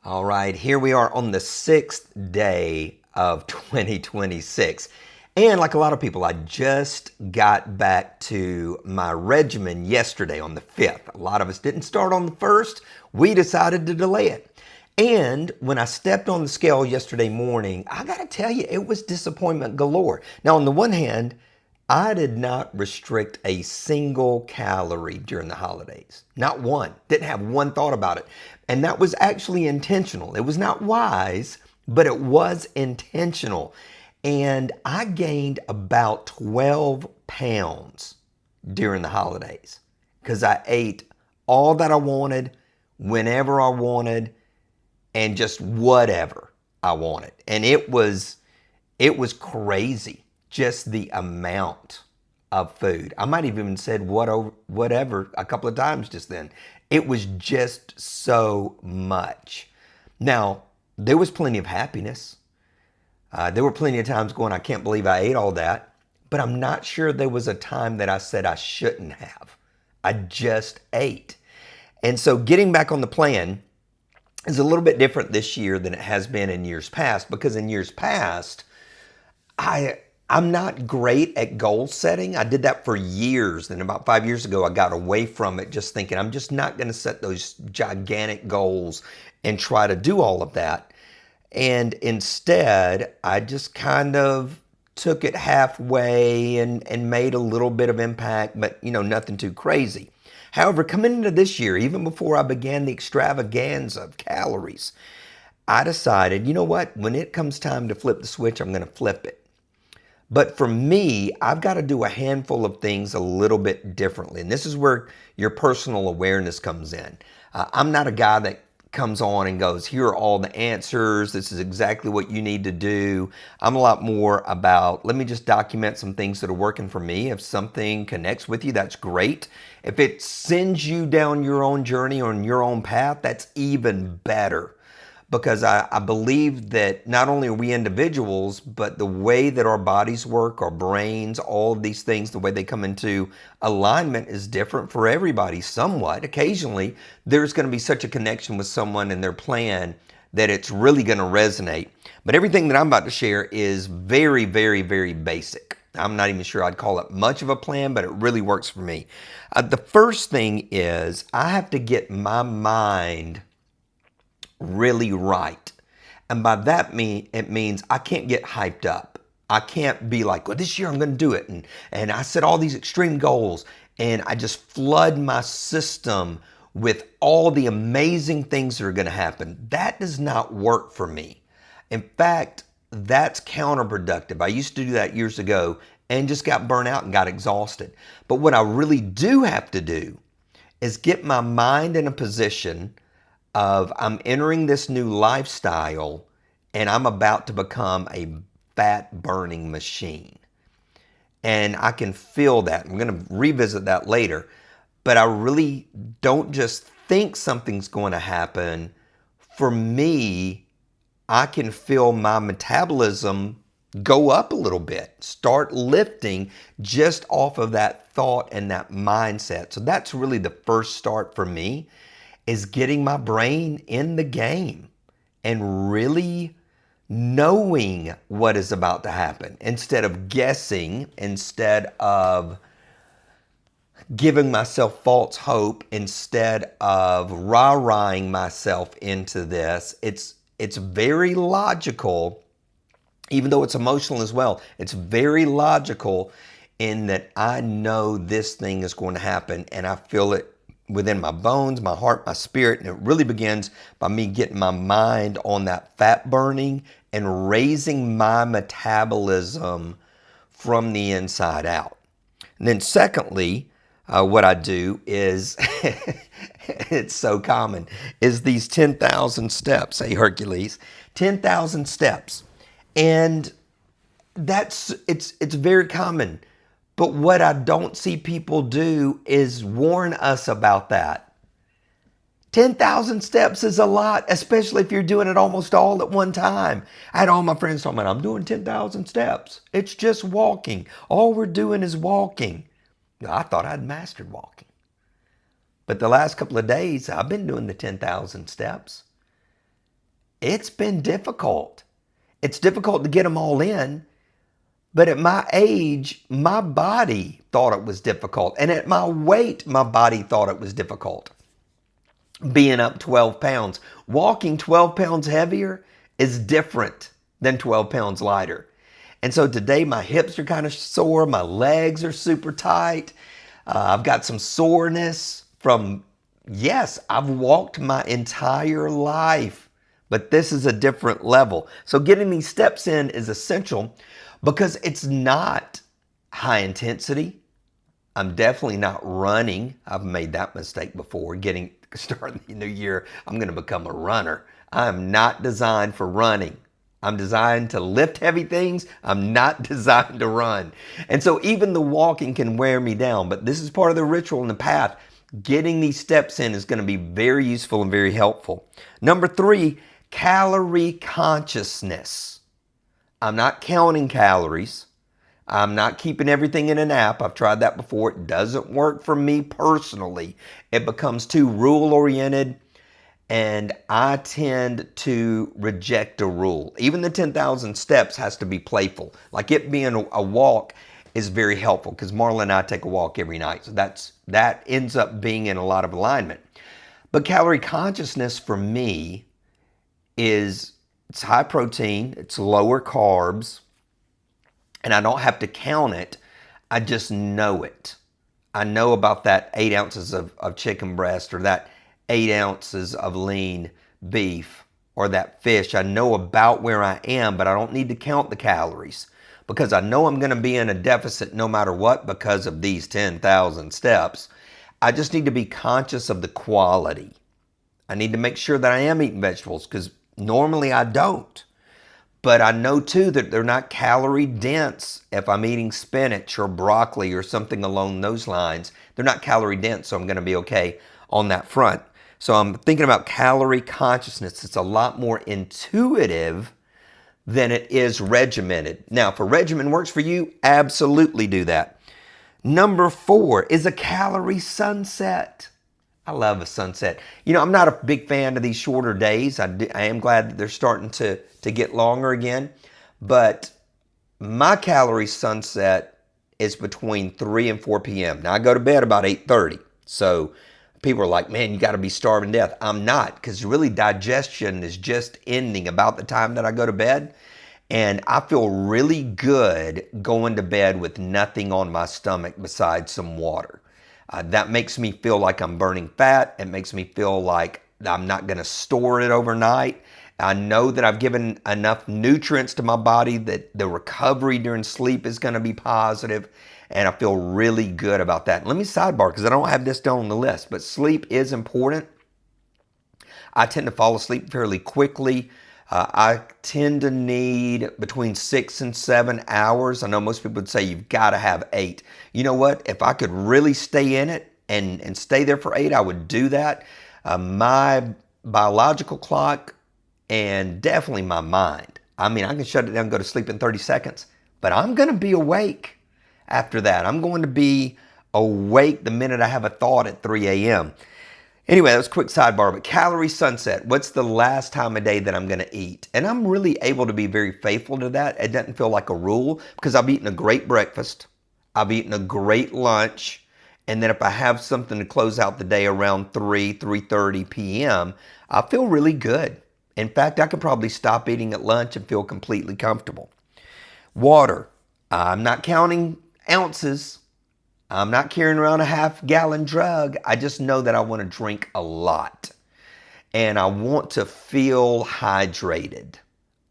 All right, here we are on the 6th day of 2026. And like a lot of people, I just got back to my regimen yesterday on the 5th. A lot of us didn't start on the 1st. We decided to delay it. And when I stepped on the scale yesterday morning, I got to tell you, it was disappointment galore. Now, on the one hand, I did not restrict a single calorie during the holidays. Not one. Didn't have one thought about it. And that was actually intentional. It was not wise, but it was intentional. And I gained about 12 pounds during the holidays because I ate all that I wanted, whenever I wanted, and just whatever I wanted. And it was crazy. Just the amount of food. I might have even said whatever a couple of times just then. It was just so much. Now, there was plenty of happiness. There were plenty of times going, I can't believe I ate all that. But I'm not sure there was a time that I said I shouldn't have. I just ate. And so getting back on the plan is a little bit different this year than it has been in years past, because in years past, I'm not great at goal setting. I did that for years. Then about 5 years ago, I got away from it, just thinking I'm just not going to set those gigantic goals and try to do all of that. And instead, I just kind of took it halfway and made a little bit of impact, but nothing too crazy. However, coming into this year, even before I began the extravaganza of calories, I decided, you know what? When it comes time to flip the switch, I'm going to flip it. But for me, I've got to do a handful of things a little bit differently. And this is where your personal awareness comes in. I'm not a guy that comes on and goes, here are all the answers. This is exactly what you need to do. I'm a lot more about, let me just document some things that are working for me. If something connects with you, that's great. If it sends you down your own journey or on your own path, that's even better. Because I believe that not only are we individuals, but the way that our bodies work, our brains, all of these things, the way they come into alignment is different for everybody somewhat. Occasionally, there's going to be such a connection with someone and their plan that it's really going to resonate. But everything that I'm about to share is very, very, very basic. I'm not even sure I'd call it much of a plan, but it really works for me. The first thing is I have to get my mind really right. And by that it means I can't get hyped up. I can't be like, well, this year I'm going to do it. And I set all these extreme goals and I just flood my system with all the amazing things that are going to happen. That does not work for me. In fact, that's counterproductive. I used to do that years ago and just got burnt out and got exhausted. But what I really do have to do is get my mind in a position of I'm entering this new lifestyle and I'm about to become a fat burning machine. And I can feel that. I'm going to revisit that later. But I really don't just think something's going to happen. For me, I can feel my metabolism go up a little bit, start lifting just off of that thought and that mindset. So that's really the first start for me, is getting my brain in the game and really knowing what is about to happen instead of guessing, instead of giving myself false hope, instead of rah-rahing myself into this. It's very logical, even though it's emotional as well. It's very logical in that I know this thing is going to happen and I feel it within my bones, my heart, my spirit. And it really begins by me getting my mind on that fat burning and raising my metabolism from the inside out. And then secondly, what I do is, it's so common, is these 10,000 steps. Hey, Hercules, 10,000 steps. And it's very common. But what I don't see people do is warn us about that. 10,000 steps is a lot, especially if you're doing it almost all at one time. I had all my friends talking about, I'm doing 10,000 steps. It's just walking. All we're doing is walking. I thought I'd mastered walking. But the last couple of days, I've been doing the 10,000 steps. It's been difficult. It's difficult to get them all in. But at my age, my body thought it was difficult. And at my weight, my body thought it was difficult. Being up 12 pounds. Walking 12 pounds heavier is different than 12 pounds lighter. And so today my hips are kind of sore. My legs are super tight. I've got some soreness from, yes, I've walked my entire life, but this is a different level. So getting these steps in is essential because it's not high intensity. I'm definitely not running. I've made that mistake before. Starting the new year, I'm going to become a runner. I am not designed for running. I'm designed to lift heavy things. I'm not designed to run. And so even the walking can wear me down, but this is part of the ritual and the path. Getting these steps in is going to be very useful and very helpful. Number 3, calorie consciousness. I'm not counting calories. I'm not keeping everything in an app. I've tried that before. It doesn't work for me personally. It becomes too rule-oriented, and I tend to reject a rule. Even the 10,000 steps has to be playful. Like it being a walk is very helpful because Marla and I take a walk every night. So that ends up being in a lot of alignment. But calorie consciousness for me it's high protein, it's lower carbs, and I don't have to count it. I just know it. I know about that 8 ounces of chicken breast or that 8 ounces of lean beef or that fish. I know about where I am, but I don't need to count the calories because I know I'm going to be in a deficit no matter what because of these 10,000 steps. I just need to be conscious of the quality. I need to make sure that I am eating vegetables because normally I don't. But I know too that they're not calorie dense if I'm eating spinach or broccoli or something along those lines. They're not calorie dense, so I'm going to be okay on that front. So I'm thinking about calorie consciousness. It's a lot more intuitive than it is regimented. Now, if a regimen works for you, absolutely do that. Number 4 is a calorie sunset. I love a sunset. You know, I'm not a big fan of these shorter days. I am glad that they're starting to get longer again. But my calorie sunset is between 3 and 4 p.m. Now, I go to bed about 8:30. So people are like, man, you got to be starving to death. I'm not, because really digestion is just ending about the time that I go to bed. And I feel really good going to bed with nothing on my stomach besides some water. That makes me feel like I'm burning fat. It makes me feel like I'm not going to store it overnight. I know that I've given enough nutrients to my body that the recovery during sleep is going to be positive, and I feel really good about that. Let me sidebar because I don't have this down on the list, but sleep is important. I tend to fall asleep fairly quickly. I tend to need between 6 and 7 hours. I know most people would say you've got to have 8. You know what? If I could really stay in it and stay there for 8, I would do that. My biological clock and definitely my mind. I mean, I can shut it down and go to sleep in 30 seconds, but I'm going to be awake after that. I'm going to be awake the minute I have a thought at 3 a.m. Anyway, that was a quick sidebar, but calorie sunset. What's the last time of day that I'm going to eat? And I'm really able to be very faithful to that. It doesn't feel like a rule because I've eaten a great breakfast. I've eaten a great lunch. And then if I have something to close out the day around 3:30 p.m., I feel really good. In fact, I could probably stop eating at lunch and feel completely comfortable. Water. I'm not counting ounces. I'm not carrying around a half-gallon jug. I just know that I want to drink a lot. And I want to feel hydrated.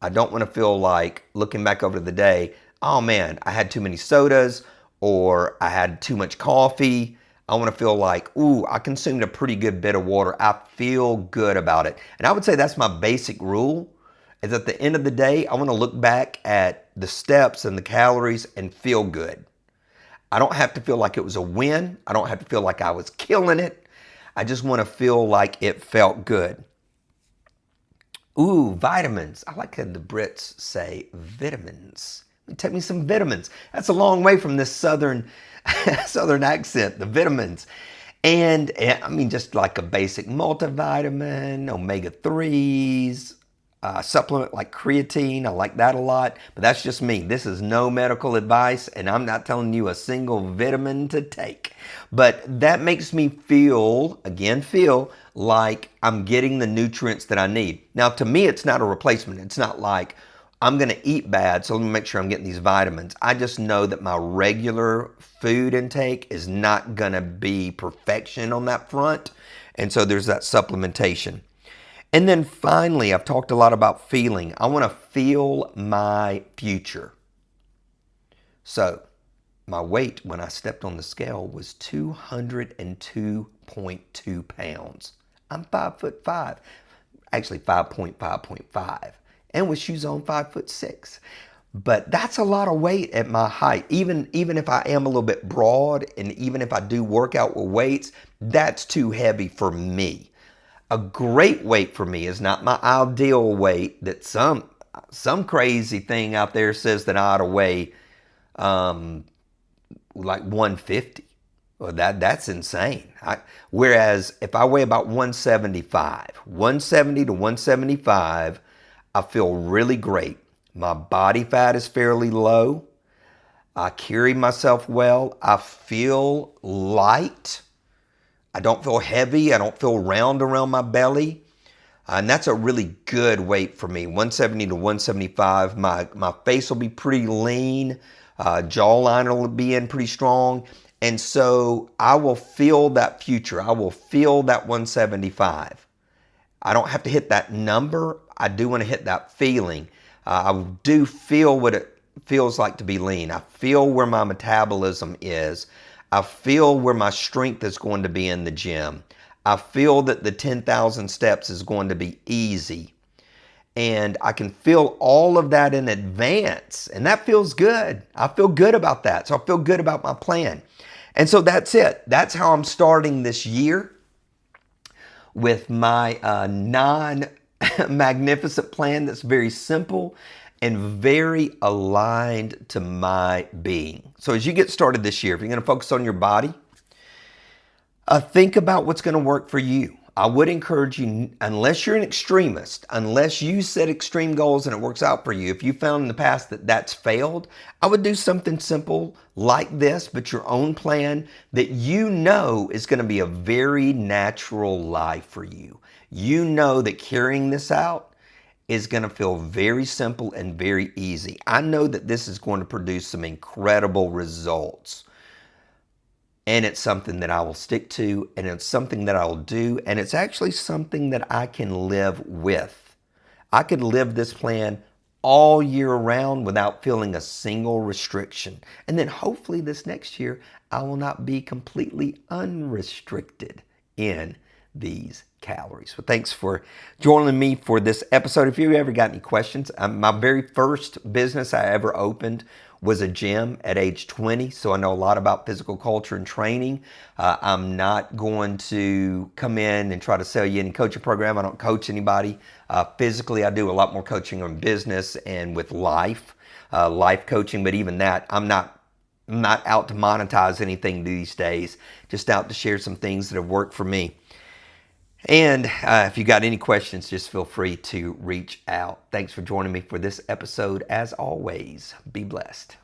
I don't want to feel like looking back over the day, oh man, I had too many sodas or I had too much coffee. I want to feel like, ooh, I consumed a pretty good bit of water. I feel good about it. And I would say that's my basic rule, is at the end of the day, I want to look back at the steps and the calories and feel good. I don't have to feel like it was a win. I don't have to feel like I was killing it. I just want to feel like it felt good. Ooh, vitamins. I like how the Brits say vitamins. Take me some vitamins. That's a long way from this southern accent, the vitamins. And I mean, just like a basic multivitamin, omega-3s, supplement like creatine. I like that a lot, but that's just me. This is no medical advice, and I'm not telling you a single vitamin to take. But that makes me feel like I'm getting the nutrients that I need. Now, to me, it's not a replacement. It's not like I'm going to eat bad, so let me make sure I'm getting these vitamins. I just know that my regular food intake is not going to be perfection on that front. And so there's that supplementation. And then finally, I've talked a lot about feeling. I want to feel my future. So my weight when I stepped on the scale was 202.2 pounds. I'm 5'5", actually 5.5.5, and with shoes on 5'6". But that's a lot of weight at my height. Even if I am a little bit broad, and even if I do work out with weights, that's too heavy for me. A great weight for me is not my ideal weight that some crazy thing out there says that I ought to weigh like 150. Well, that's insane. Whereas if I weigh about 170 to 175, I feel really great. My body fat is fairly low. I carry myself well. I feel light. I don't feel heavy. I don't feel round around my belly. And that's a really good weight for me, 170 to 175. My face will be pretty lean. Jawline will be in pretty strong. And so I will feel that future. I will feel that 175. I don't have to hit that number. I do want to hit that feeling. I do feel what it feels like to be lean. I feel where my metabolism is. I feel where my strength is going to be in the gym. I feel that the 10,000 steps is going to be easy. And I can feel all of that in advance. And that feels good. I feel good about that. So I feel good about my plan. And so that's it. That's how I'm starting this year with my non-magnificent plan that's very simple and very aligned to my being. So as you get started this year, if you're going to focus on your body, think about what's going to work for you. I would encourage you, unless you're an extremist, unless you set extreme goals and it works out for you, if you found in the past that that's failed, I would do something simple like this, but your own plan that you know is going to be a very natural life for you. You know that carrying this out is going to feel very simple and very easy. I know that this is going to produce some incredible results. And it's something that I will stick to, and it's something that I'll do, and it's actually something that I can live with. I could live this plan all year round without feeling a single restriction. And then hopefully this next year, I will not be completely unrestricted in these calories. So thanks for joining me for this episode. If you ever got any questions, my very first business I ever opened was a gym at age 20, so I know a lot about physical culture and training. I'm not going to come in and try to sell you any coaching program. I don't coach anybody. Physically, I do a lot more coaching on business and with life coaching, but even that, I'm not out to monetize anything these days, just out to share some things that have worked for me. And if you got any questions, just feel free to reach out. Thanks for joining me for this episode. As always, be blessed.